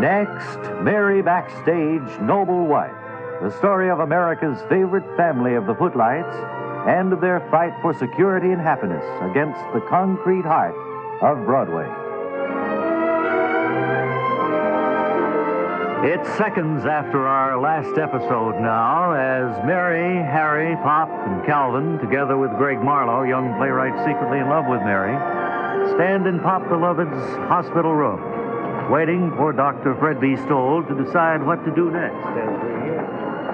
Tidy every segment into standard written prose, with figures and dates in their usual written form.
Next, Mary Backstage, Noble Wife. The story of America's favorite family of the Footlights and of their fight for security and happiness against the concrete heart of Broadway. It's seconds after our last episode now as Mary, Harry, Pop, and Calvin, together with Greg Marlowe, young playwright secretly in love with Mary, stand in Pop Beloved's hospital room, waiting for Dr. Frisbie Stoll to decide what to do next.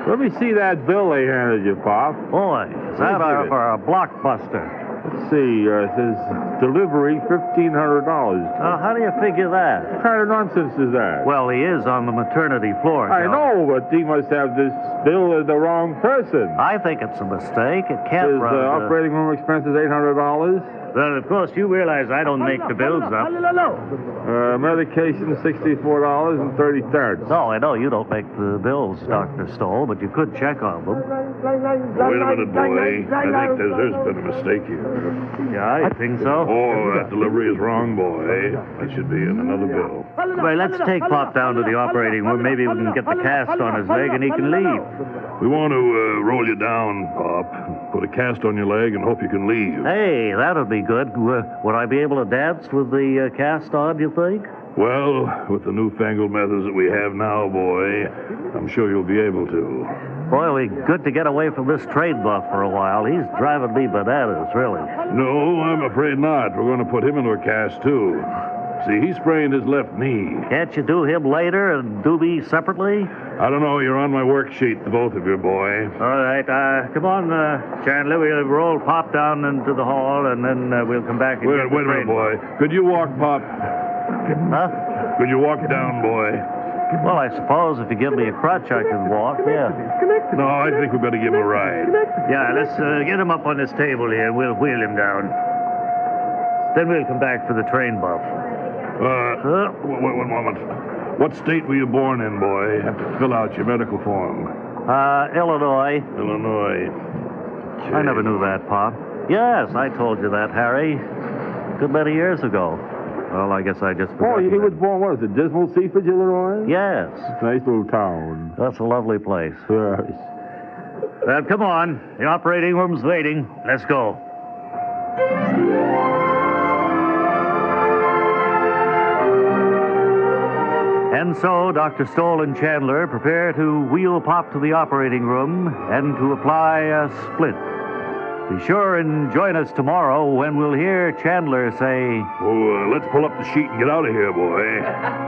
Let me see that bill they handed you, Pop. Boy, is that for a blockbuster? Let's see. It says delivery $1,500. How do you figure that? What kind of nonsense is that? Well, he is on the maternity floor. I know, but he must have this bill to the wrong person. I think it's a mistake. It can't His run. operating room expenses $800. Well, of course, you realize I don't make the bills up. Medication $64.30. No, I know you don't make the bills, Dr. Stoll, but you could check on them. Wait a minute, boy. I think there's been a mistake here. Yeah, I think so. Oh, that delivery is wrong, boy. That should be in another bill. Well, let's take Pop down to the operating room. Maybe we can get the cast on his leg and he can leave. We want to roll you down, Pop. Put a cast on your leg and hope you can leave. Hey, that would be good. Would I be able to dance with the cast on, do you think? Well, with the newfangled methods that we have now, boy, I'm sure you'll be able to. Boy, it'll be good to get away from this trade buff for a while. He's driving me bananas, really. No, I'm afraid not. We're going to put him into a cast, too. See, he sprained his left knee. Can't you do him later and do me separately? I don't know. You're on my worksheet, the both of you, boy. All right. Come on, Chandler. We'll roll Pop down into the hall, and then we'll come back and Wait get a minute, boy. Could you walk, Pop? Huh? Could you walk down, boy? Well, I suppose if you give me a crutch, I can walk, yeah. No, I think we better give him a ride. Yeah, let's get him up on this table here, and we'll wheel him down. Then we'll come back for the train buff. Wait 1 moment. What state were you born in, boy? You have to fill out your medical form. Illinois. Illinois. I never knew that, Pop. Yes, I told you that, Harry. A good many years ago. Well, I guess I just forgot. Oh, he was born, what is it, Dismal Seaford, Illinois? Yes. Nice little town. That's a lovely place. Yes. Well, come on. The operating room's waiting. Let's go. And so Dr. Stoll and Chandler prepare to wheel Pop to the operating room and to apply a splint. Be sure and join us tomorrow when we'll hear Chandler say, Oh, let's pull up the sheet and get out of here, boy.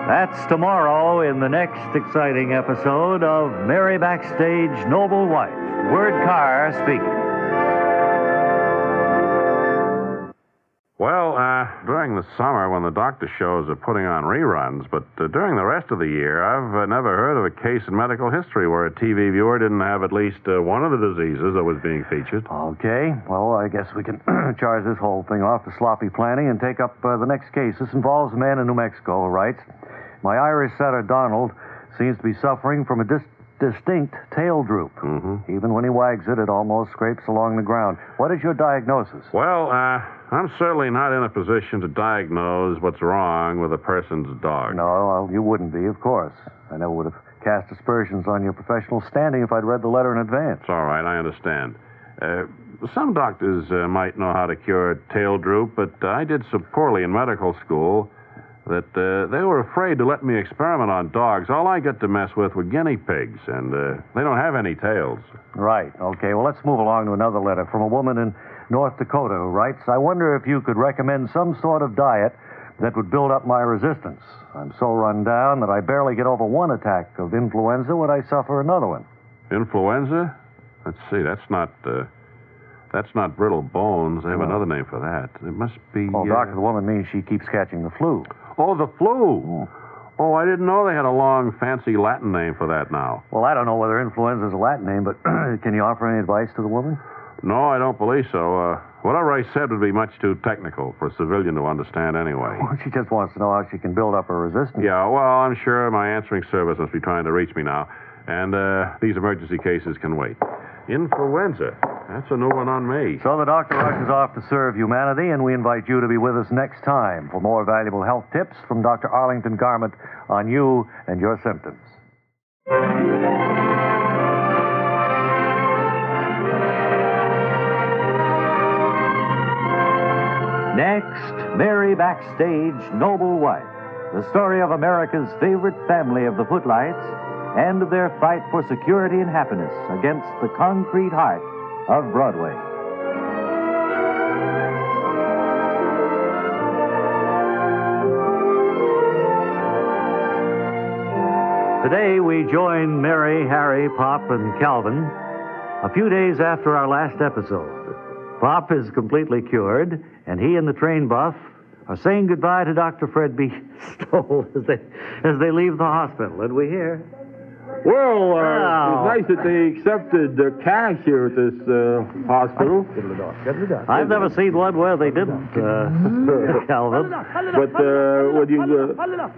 That's tomorrow in the next exciting episode of Mary Backstage, Noble Wife. Word Carr speaking. Well, during the summer when the doctor shows are putting on reruns, but during the rest of the year, I've never heard of a case in medical history where a TV viewer didn't have at least one of the diseases that was being featured. Okay, well, I guess we can charge this whole thing off to sloppy planning and take up the next case. This involves a man in New Mexico who writes, My Irish setter, Donald, seems to be suffering from a distinct tail droop. Mm-hmm. Even when he wags it, it almost scrapes along the ground. What is your diagnosis? Well, I'm certainly not in a position to diagnose what's wrong with a person's dog. No, you wouldn't be, of course. I never would have cast aspersions on your professional standing if I'd read the letter in advance. It's all right, I understand. Some doctors might know how to cure tail droop, but I did so poorly in medical school that they were afraid to let me experiment on dogs. All I get to mess with were guinea pigs, and they don't have any tails. Right. Okay, well, let's move along to another letter from a woman in North Dakota who writes, I wonder if you could recommend some sort of diet that would build up my resistance. I'm so run down that I barely get over one attack of influenza when I suffer another one. Influenza? Let's see, that's not brittle bones. They have another name for that. It must be... Well, Doctor, the woman means she keeps catching the flu. Oh, the flu. Oh, I didn't know they had a long, fancy Latin name for that now. Well, I don't know whether influenza is a Latin name, but can you offer any advice to the woman? No, I don't believe so. Whatever I said would be much too technical for a civilian to understand anyway. Well, she just wants to know how she can build up her resistance. Yeah, well, I'm sure my answering service must be trying to reach me now. And these emergency cases can wait. Influenza. That's a new one on me. So the doctor rushes off to serve humanity, and we invite you to be with us next time for more valuable health tips from Dr. Arlington Garment on you and your symptoms. Next, Mary Backstage, Noble Wife. The story of America's favorite family of the Footlights and of their fight for security and happiness against the concrete heart of Broadway. Today we join Mary, Harry, Pop, and Calvin a few days after our last episode. Pop is completely cured, and he and the train buff are saying goodbye to Dr. Frisbie Stoll as they leave the hospital. And we hear... Well, it's nice that they accepted cash here at this hospital. I've never seen one where they didn't, Calvin. But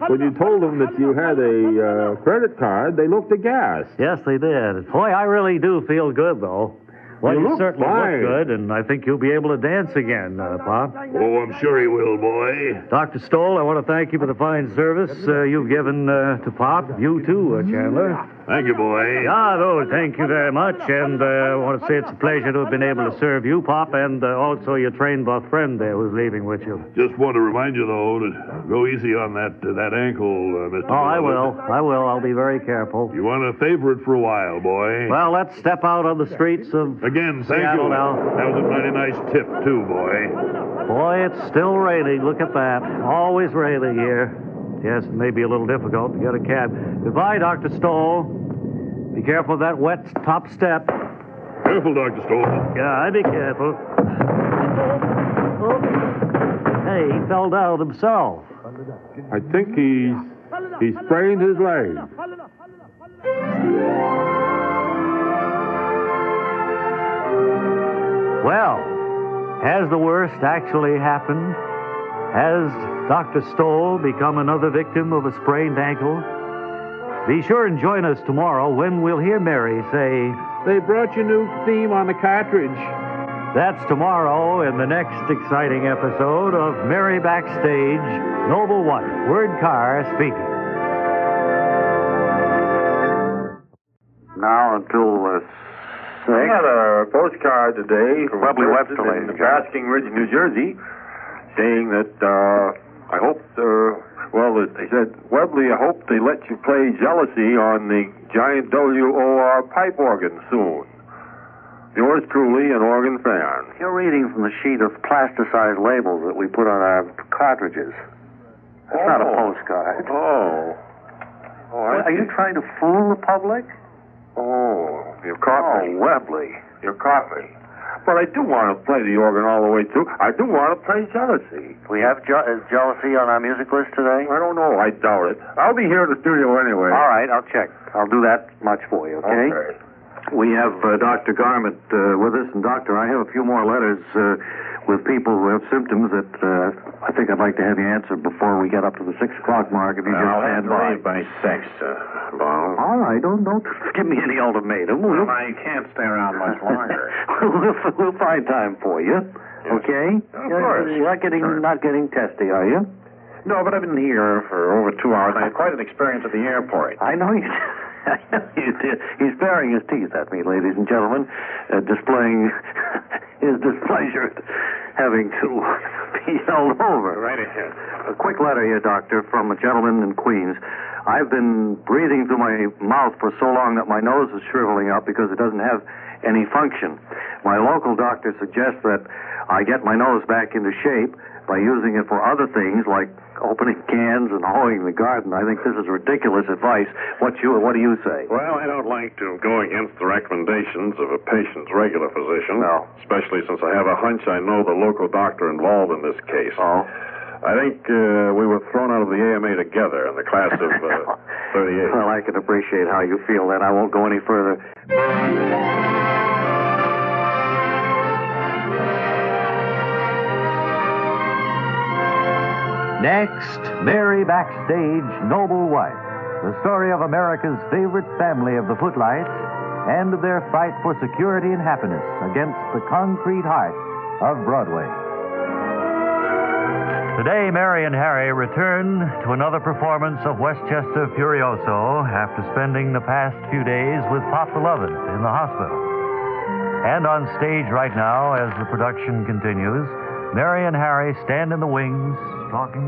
when you told them that you had a credit card, they looked aghast. Yes, they did. Boy, I really do feel good, though. Well, You you look certainly fine. look good, and I think you'll be able to dance again, Pop. Oh, I'm sure he will, boy. Dr. Stoll, I want to thank you for the fine service you've given to Pop. You too, Chandler. Thank you, boy. No, thank you very much, and I want to say it's a pleasure to have been able to serve you, Pop, and also your train buff friend there who's leaving with you. Just want to remind you, though, to go easy on that ankle, Mr. Oh, I Miller. will. I'll be very careful. You want to favor it for a while, boy. Well, let's step out on the streets of... Again, thank Seattle you. now. That was a mighty nice tip, too, boy. Boy, it's still raining. Look at that. Always raining here. Yes, it may be a little difficult to get a cab. Goodbye, Dr. Stoll. Be careful of that wet top step. Careful, Dr. Stoll. Yeah, be careful. Oh. Hey, he fell down himself. I think he's sprained his leg. Well, has the worst actually happened? Has Dr. Stoll become another victim of a sprained ankle? Be sure and join us tomorrow when we'll hear Mary say, They brought you new theme on the cartridge. that's tomorrow in the next exciting episode of Mary Backstage, Noble Wife, Word Car speaking. Now until I got a postcard today from Webley Webster, in Basking Ridge, New Jersey, saying that I hope, they said, Webley, I hope they let you play Jealousy on the giant WOR pipe organ soon. Yours truly, an organ fan. You're reading from the sheet of plasticized labels that we put on our cartridges. That's not a postcard. Oh, Are you trying to fool the public? Oh, you caught me. Webley. You caught me. But I do want to play the organ all the way through. I do want to play Jealousy. We have Jealousy on our music list today? I don't know. I doubt it. I'll be here in the studio anyway. All right, I'll check. I'll do that much for you, okay? We have Dr. Garment with us. And, Doctor, I have a few more letters with people who have symptoms that I think I'd like to have you answer before we get up to the 6 o'clock mark. If you just stand by. 6, All right. Don't give me any ultimatum. I can't stay around much longer. We'll find time for you. Okay? Of course. You're not getting testy, are you? No, but I've been here for over 2 hours. I had quite an experience at the airport. I know you did. You did. He's baring his teeth at me, ladies and gentlemen, displaying his displeasure at having to be held over. Right ahead. A quick letter here, Doctor, from a gentleman in Queens. I've been breathing through my mouth for so long that my nose is shriveling up because it doesn't have any function. My local doctor suggests that I get my nose back into shape by using it for other things like opening cans and hoeing the garden. I think this is ridiculous advice. What do you say? Well, I don't like to go against the recommendations of a patient's regular physician. No. Especially since I have a hunch I know the local doctor involved in this case. Oh. I think we were thrown out of the AMA together in the class of 38. Well, I can appreciate how you feel then. I won't go any further. Next, Mary Backstage, Noble Wife. The story of America's favorite family of the Footlights and their fight for security and happiness against the concrete heart of Broadway. Today, Mary and Harry return to another performance of Westchester Furioso after spending the past few days with Pop Beloved in the hospital. And on stage right now, as the production continues, Mary and Harry stand in the wings talking.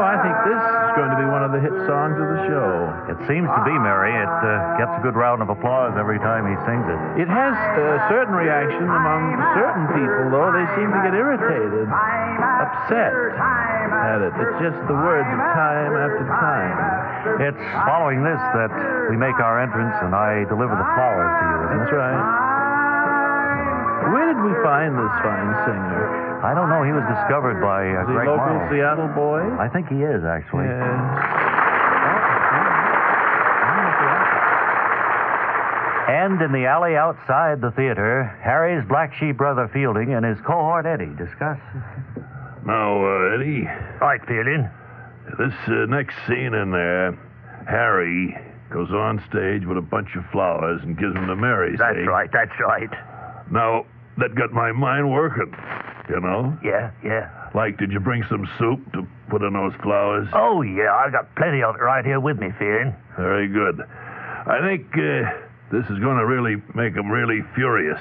I think this is going to be one of the hit songs of the show. It seems to be, Mary. It gets a good round of applause every time he sings it. It has a certain reaction among certain people, though. They seem to get irritated, upset at it. It's just the words of time after time. It's following this that we make our entrance and I deliver the flowers to you. That's right. Where did we find this fine singer? I don't know. He was discovered by Greg local Marlowe. Seattle boy? I think he is, actually. Yes. And in the alley outside the theater, Harry's black sheep brother Fielding and his cohort Eddie discuss. Now, Eddie. Right, Fielding. This next scene in there, Harry goes on stage with a bunch of flowers and gives them to Mary. That's see? right. Now, that got my mind working, you know? Yeah. Like, did you bring some soup to put in those flowers? Oh, yeah. I got plenty of it right here with me, Fielding. Very good. I think this is going to really make them really furious.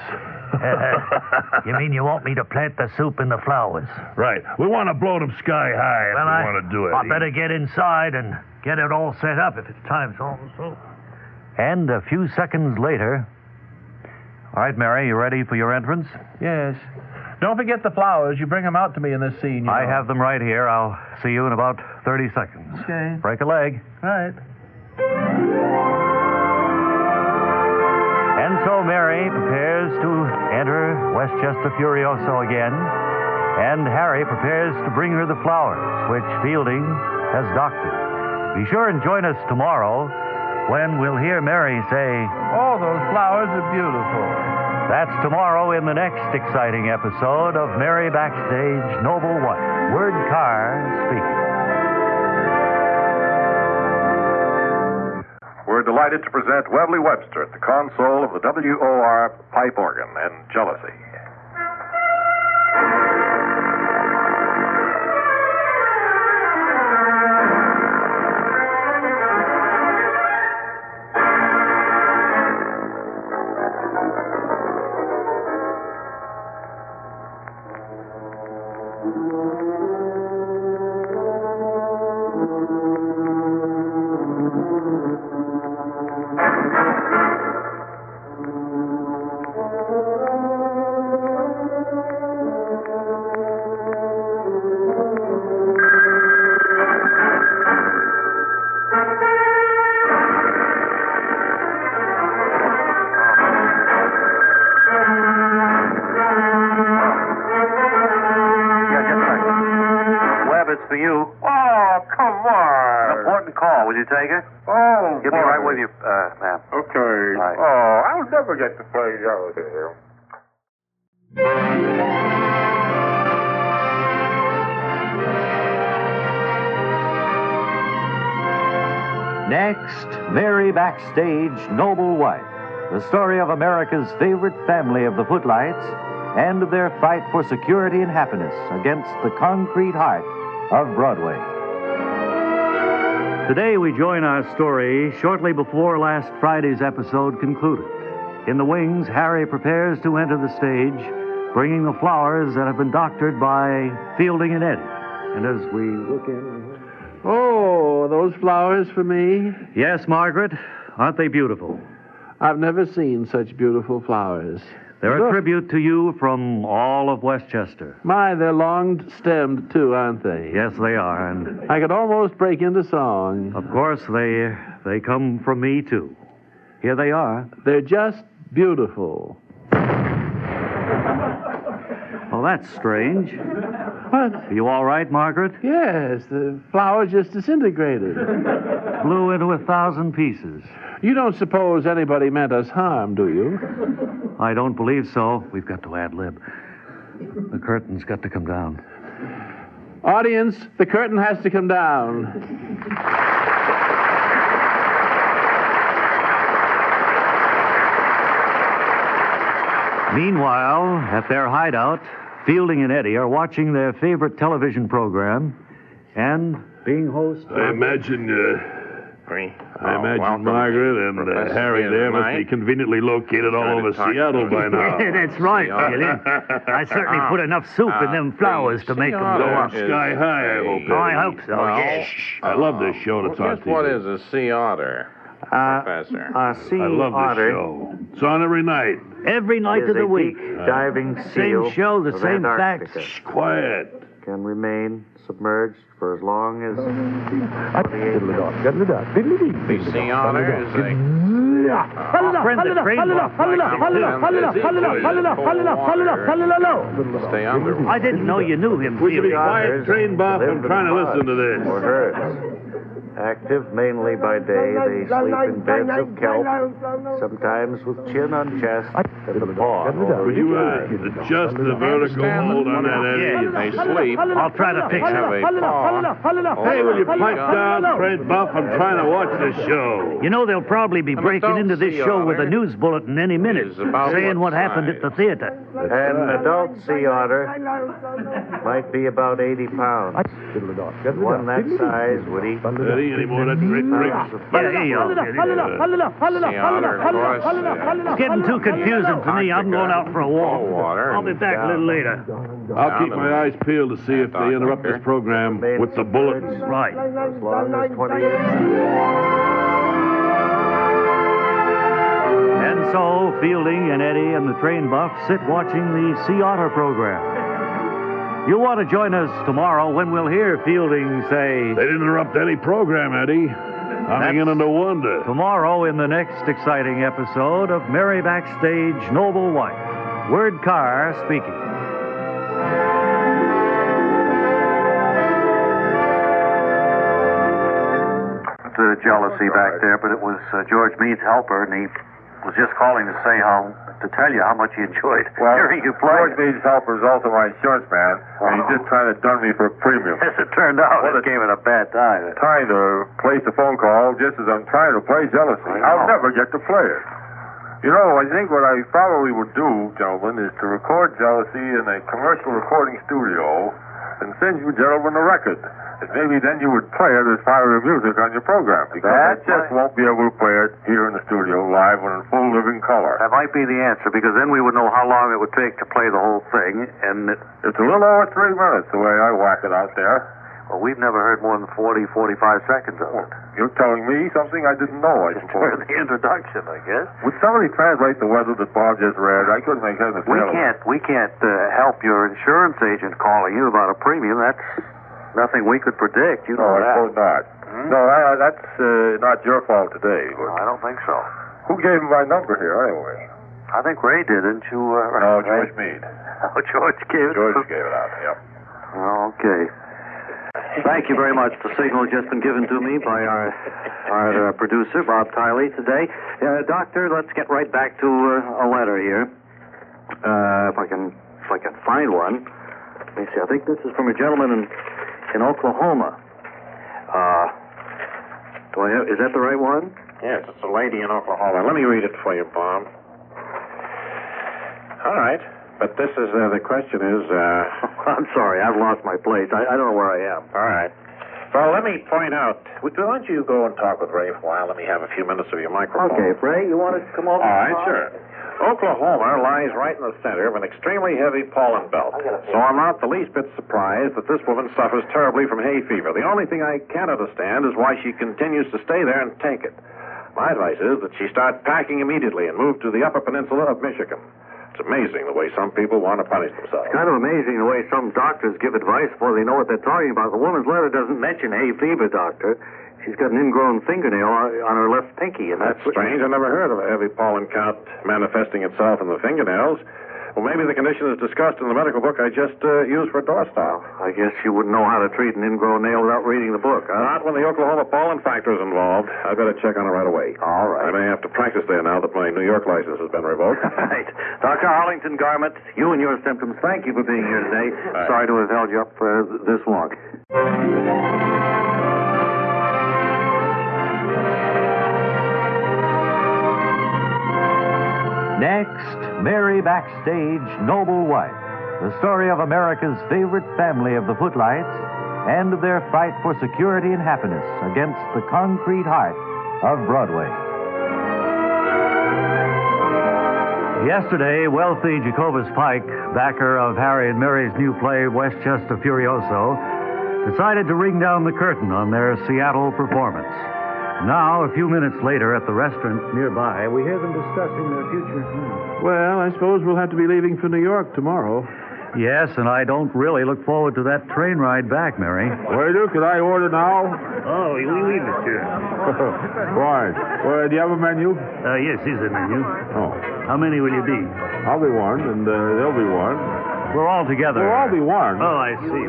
You mean you want me to plant the soup in the flowers? Right. We want to blow them sky high if we want to do it. I better get inside and get it all set up if it's time so. And a few seconds later... All right, Mary, you ready for your entrance? Yes. Don't forget the flowers. You bring them out to me in this scene. I have them right here. I'll see you in about 30 seconds. Okay. Break a leg. Right. And so Mary prepares to enter Westchester Furioso again, and Harry prepares to bring her the flowers, which Fielding has doctored. Be sure and join us tomorrow when we'll hear Mary say, "Oh, those flowers are beautiful." That's tomorrow in the next exciting episode of Mary Backstage Noble Wife. Word Carr speaking. We're delighted to present Webley Webster at the console of the WOR pipe organ and Jealousy. It's for you. Oh, come on. Important call. Will you take it? Oh, Get me right with you, ma'am. Okay. Right. Oh, I'll never get to play Jealousy. Next, Mary Backstage Noble Wife, the story of America's favorite family of the Footlights and their fight for security and happiness against the concrete heart of Broadway. Today we join our story shortly before last Friday's episode concluded. In the wings, Harry prepares to enter the stage, bringing the flowers that have been doctored by Fielding and Eddie. And as we look in... Oh, those flowers for me? Yes, Margaret. Aren't they beautiful? I've never seen such beautiful flowers. They're Look. a tribute to you from all of Westchester. My, they're long-stemmed, too, aren't they? Yes, they are. And, I could almost break into song. of course, they come from me, too. Here they are. They're just beautiful. Oh, that's strange. What? Are you all right, Margaret? Yes, the flower just disintegrated. Blew into 1,000 pieces. You don't suppose anybody meant us harm, do you? I don't believe so. We've got to ad-lib. The curtain's got to come down. Audience, the curtain has to come down. Meanwhile, at their hideout, Fielding and Eddie are watching their favorite television program and being hosts. I imagine Margaret and Harry there must be conveniently located all over Seattle by now. That's right, Fielding. I certainly put enough soup in them flowers to make them go up. Sky high, I hope. Oh, I hope so, yes. I love this show that's on Guess TV. what is a sea otter, Professor? A sea I love otter this show. It's on every night. Every night is of the a week. deep diving seal Same show, the of same Antarctica. facts. Shh, quiet. Can remain submerged for as long as 28 The sea otter is a... Friend the train buff. Stay under. I didn't know you knew him, Would you be Fielding. quiet, train buff? I'm trying to listen to this. or herds. Active mainly by day, they sleep in beds of kelp, sometimes with chin on chest and the paw over Would you each eye. adjust the vertical hold on that, Eddie? They sleep. I'll try to fix Have it. a paw. Hey, will you pipe down, train buff? I'm trying to watch this show. You know, they'll probably be breaking into this show with a news bulletin any minute, Is about saying what what happened at the theater. An adult sea otter might be about 80 pounds. One that size would eat Eddie, any more of that drink? pounds of Yeah, here you are. Sea otter, of course. It's getting too confusing for me. I'm going out for a walk. Water. I'll be back a little later. I'll keep my eyes peeled to see if they interrupt this program with the bullets. Right. as long as 28. And so, Fielding and Eddie and the train buff sit watching the Sea Otter program. You'll want to join us tomorrow when we'll hear Fielding say, They didn't interrupt any program, Eddie. I'm beginning to wonder. tomorrow in the next exciting episode of Mary Backstage Noble Wife. Word Carr speaking. The jealousy back there, but it was George Meade's helper, and he was just calling to tell you how much he enjoyed hearing you play. George Meade's helper is also my insurance man, and he's just trying to dun me for a premium. As it turned out, it came at a bad time. Trying to place a phone call just as I'm trying to play jealousy. I'll never get to play it. You know, I think what I probably would do, gentlemen, is to record jealousy in a commercial recording studio and send you gentlemen a record. And maybe then you would play it as part of the music on your program, because I just won't be able to play it here in the studio live and in full living color. That might be the answer, because then we would know how long it would take to play the whole thing, and It's a little over 3 minutes the way I whack it out there. well, we've never heard more than 40, 45 seconds of it. You're telling me something I didn't know, I suppose. The introduction, I guess. Would somebody translate the weather that Bob just read? I couldn't make head or tail of it. We can't help your insurance agent calling you about a premium. That's nothing we could predict. You know No, I that. suppose not. No, that's not your fault today. No, I don't think so. Who gave him my number here, anyway? I think Ray did, didn't you? No, George Meade. Oh, George gave it. George gave it out, yep. Okay. Thank you very much. The signal has just been given to me by our producer, Bob Tiley, today. Doctor, let's get right back to a letter here. If I can find one. Let me see. I think this is from a gentleman in Oklahoma. Is that the right one? Yes, it's a lady in Oklahoma. Let me read it for you, Bob. All right. But this is, the question is, I'm sorry. I've lost my place. I don't know where I am. all right. Well, let me point out, why don't you go and talk with Ray for a while? Let me have a few minutes of your microphone. Okay, Ray, you want to come over? All right, sure. Oklahoma lies right in the center of an extremely heavy pollen belt. So I'm not the least bit surprised that this woman suffers terribly from hay fever. The only thing I can't understand is why she continues to stay there and take it. My advice is that she start packing immediately and move to the Upper Peninsula of Michigan. It's amazing the way some people want to punish themselves. It's kind of amazing the way some doctors give advice before they know what they're talking about. The woman's letter doesn't mention hay fever, Doctor. She's got an ingrown fingernail on her left pinky, and That's strange. I never heard of a heavy pollen count manifesting itself in the fingernails. Well, maybe the condition is discussed in the medical book I just used for doorstop. I guess you wouldn't know how to treat an ingrown nail without reading the book, huh? Not when the Oklahoma pollen factor is involved. I better check on it right away. All right. I may have to practice there now that my New York license has been revoked. Right. Dr. Arlington Garment, you and your symptoms, thank you for being here today. Right. Sorry to have held you up this long. Next, Mary Backstage, Noble Wife, the story of America's favorite family of the Footlights and of their fight for security and happiness against the concrete heart of Broadway. Yesterday, wealthy Jacobus Pike, backer of Harry and Mary's new play, Westchester Furioso, decided to ring down the curtain on their Seattle performance. Now, a few minutes later, at the restaurant nearby, we hear them discussing their future. Well, I suppose we'll have to be leaving for New York tomorrow. Yes, and I don't really look forward to that train ride back, Mary. Waiter, could I order now? Oh, oui, monsieur. Right. Well, do you have a menu? Yes, here's a menu. Oh. How many will you be? I'll be one, and they'll be one. We're all together. We'll all be one. Oh, I see.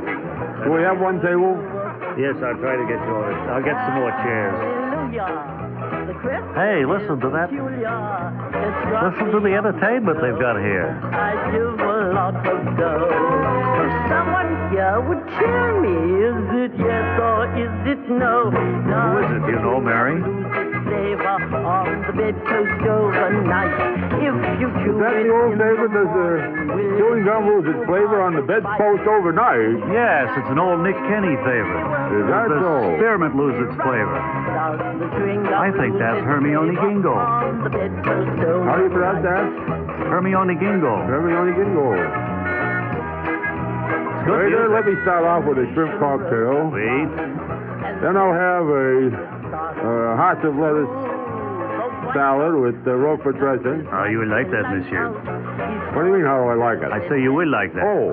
Do we have one table? Yes, I'll try to get yours. I'll get some more chairs. Hey, listen to that. Listen to the entertainment they've got here. I give a lot of dough. If someone here would cheer me, is it yes or is it no? Who is it? Do you know, Mary? Flavor on the bedpost overnight. If you chew Is that the old favorite? Does chewing gum lose its flavor on the bedpost overnight? Yes, it's an old Nick Kenny favorite. Is that Does so? the spearmint lose its flavor? I think that's Hermione Gingo. How do you pronounce that? Hermione Gingo. Hermione Gingo. It's good Waiter, music. let me start off with a shrimp cocktail. Wait. Then I'll have a hearts of lettuce salad with Roquefort dressing. Oh, you will like that, monsieur. What do you mean, how do I like it? I say you will like that. Oh.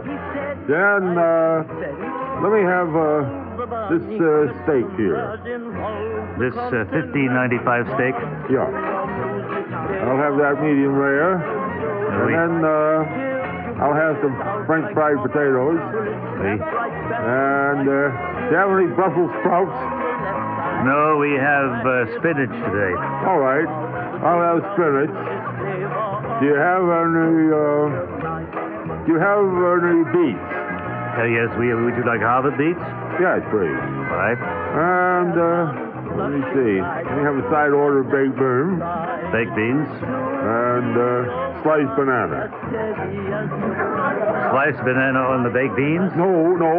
Then, let me have this steak here. This $15.95 steak? Yeah. I'll have that medium rare. Oui. And then I'll have some French fried potatoes. Oui. And do you have any Brussels sprouts? No, we have spinach today. All right. I'll have spinach. Do you have any beets? Yes, would you like Harvard beets? Yes, please. Right. And let me see. We have a side order of baked beans. Baked beans. And sliced banana. Sliced banana on the baked beans? No,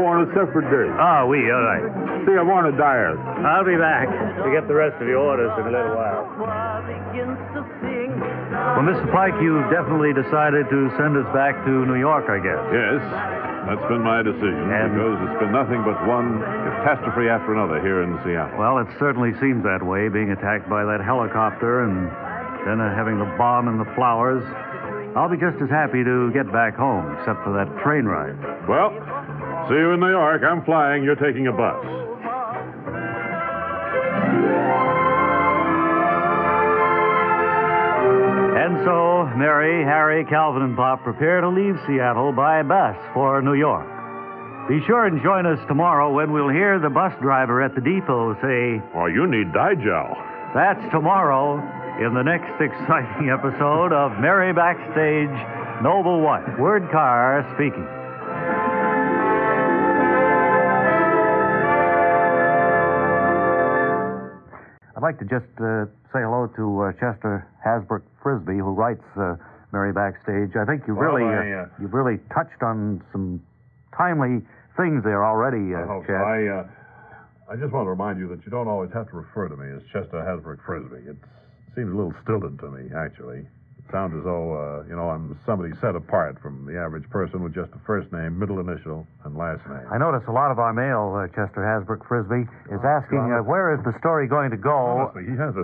on a separate dish. Ah, oui, all right. See, I'm on a diet. I'll be back to get the rest of your orders in a little while. Well, Mr. Pike, you've definitely decided to send us back to New York, I guess. Yes, that's been my decision, And- because it's been nothing but one catastrophe after another here in Seattle. Well, it certainly seems that way, being attacked by that helicopter and then having the bomb and the flowers. I'll be just as happy to get back home, except for that train ride. Well, see you in New York. I'm flying. You're taking a bus. And so, Mary, Harry, Calvin, and Pop prepare to leave Seattle by bus for New York. Be sure and join us tomorrow when we'll hear the bus driver at the depot say, Oh, you need Digel. that's tomorrow in the next exciting episode of Mary Backstage, Noble Wife. Word Car speaking. I'd like to just say hello to Chester Hasbrook Frisbie, who writes Mary Backstage. I think you've really touched on some timely things there already, Chet. I just want to remind you that you don't always have to refer to me as Chester Hasbrook Frisbie. It seems a little stilted to me, actually. It sounds as though, I'm somebody set apart from the average person with just a first name, middle initial, and last name. I notice a lot of our mail, Chester Hasbrook Frisbie, is asking where is the story going to go Honestly, he has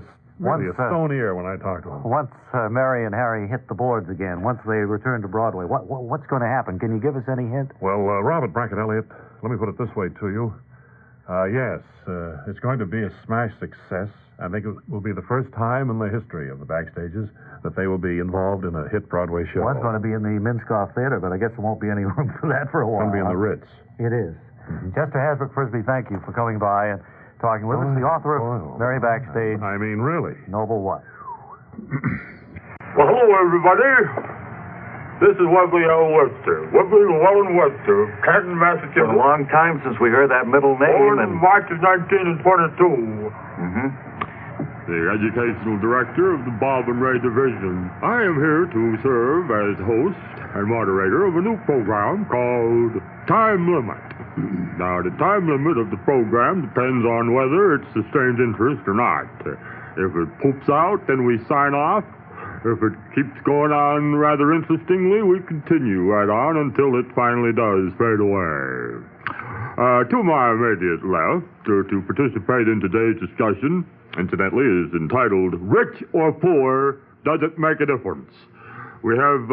really a stone ear when I talk to him. once Mary and Harry hit the boards again, once they return to Broadway. What's going to happen? Can you give us any hint? Well, Robert Brackett Elliott, let me put it this way to you. Yes, it's going to be a smash success. I think it will be the first time in the history of the Backstages that they will be involved in a hit Broadway show. Well, it's going to be in the Minskoff Theater, but I guess there won't be any room for that for a while. It's going to be in the Ritz. It is. Chester Hasbrook Frisbie, thank you for coming by and talking with us. The author of Mary Backstage, I mean, really. Noble Wife. Well, hello, everybody. This is Webley Webster. Webley Webster, Canton, Massachusetts. It's been a long time since we heard that middle name. Born in March of 1922. the educational director of the Bob and Ray Division. I am here to serve as host and moderator of a new program called Time Limit. Now, the time limit of the program depends on whether it sustains interest or not. If it poops out, then we sign off. If it keeps going on rather interestingly, we continue right on until it finally does fade away. To my immediate left, to participate in today's discussion, incidentally, is entitled Rich or Poor, Does It Make a Difference? We have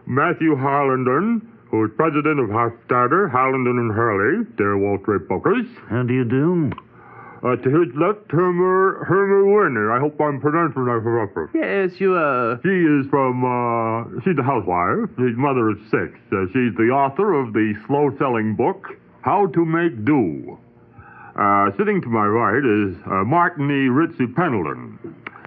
Matthew Harlenden, who is president of Hofstadter, Harlenden and Hurley, their Wall Street brokers. How do you do? To his left, Hermer Werner. I hope I'm pronouncing that correctly. Yes, you are. She is from, she's a housewife. She's mother of 6. She's the author of the slow-selling book, How to Make Do. Sitting to my right is Martin E. Ritzy Pendleton.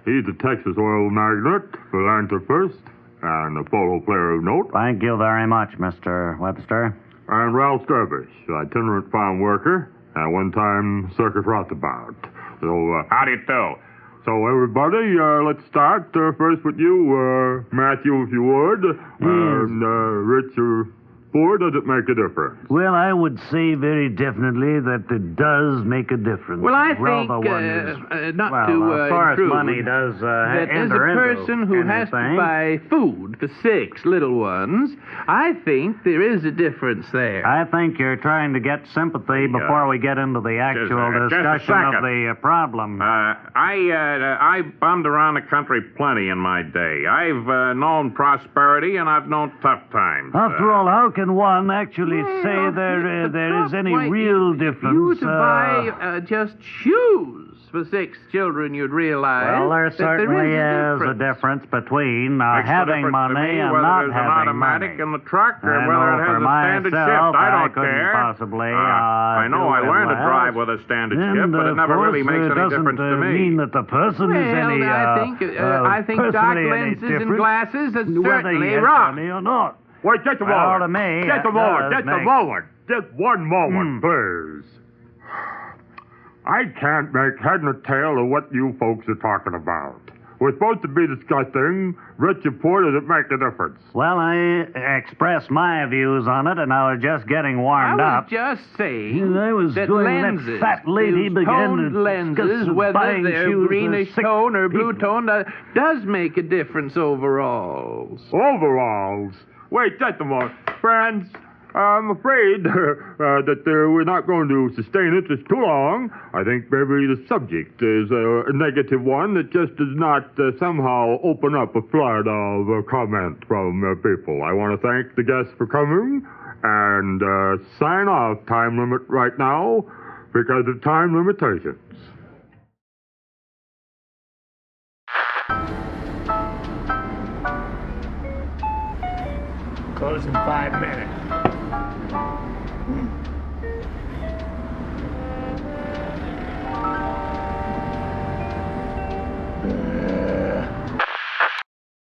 He's a Texas oil magnate, philanthropist, and a polo player of note. Thank you very much, Mr. Webster. And Ralph Sturbish, itinerant farm worker, and one-time circus roustabout. So, how do you do? So, everybody, let's start. First with you, Matthew, if you would. Yes. And, Rich or poor, does it make a difference? Well, I would say very definitely that it does make a difference. Well, I Well, think, the one is, not well, to as far as intrude, money does that as a enter into person who has to anything. buy food for 6 little ones, I think there is a difference there. I think you're trying to get sympathy before we get into the actual just a discussion of second. the problem. I bummed around the country plenty in my day. I've known prosperity and I've known tough times. After all, how can one actually Well, say there is any Why, real if difference? you to buy just shoes for 6 children, you'd realize Well, there that certainly there is a difference between Makes no having difference to money me and whether not there's an having automatic money. in the truck or I whether know it has for a standard myself, shift. I don't couldn't care. possibly. I know do I it learned to well. drive with a standard And, shift, but it of never really course, makes any doesn't difference to me. mean that the person is Well, any. I think dark personally any lenses and different, glasses are whether certainly he has wrong. money or not. Wait, just a Well, moment. to me, Just a it moment. does Just a make- moment. Just one moment, please. I can't make head nor tail of what you folks are talking about. We're supposed to be discussing rich or poor, does it make a difference? Well, I expressed my views on it, and I was just getting warmed I was up. just saying And I was that doing lenses, that fat lady those began toned to lenses, discuss whether buying they're shoes for greenish 6 tone or blue people. tone, does make a difference overalls. Overalls? Wait, just a moment. Friends, I'm afraid that we're not going to sustain it just too long. I think maybe the subject is a negative one that just does not somehow open up a flood of comment from people. I want to thank the guests for coming and sign off time limit right now because of time limitations. Close in 5 minutes.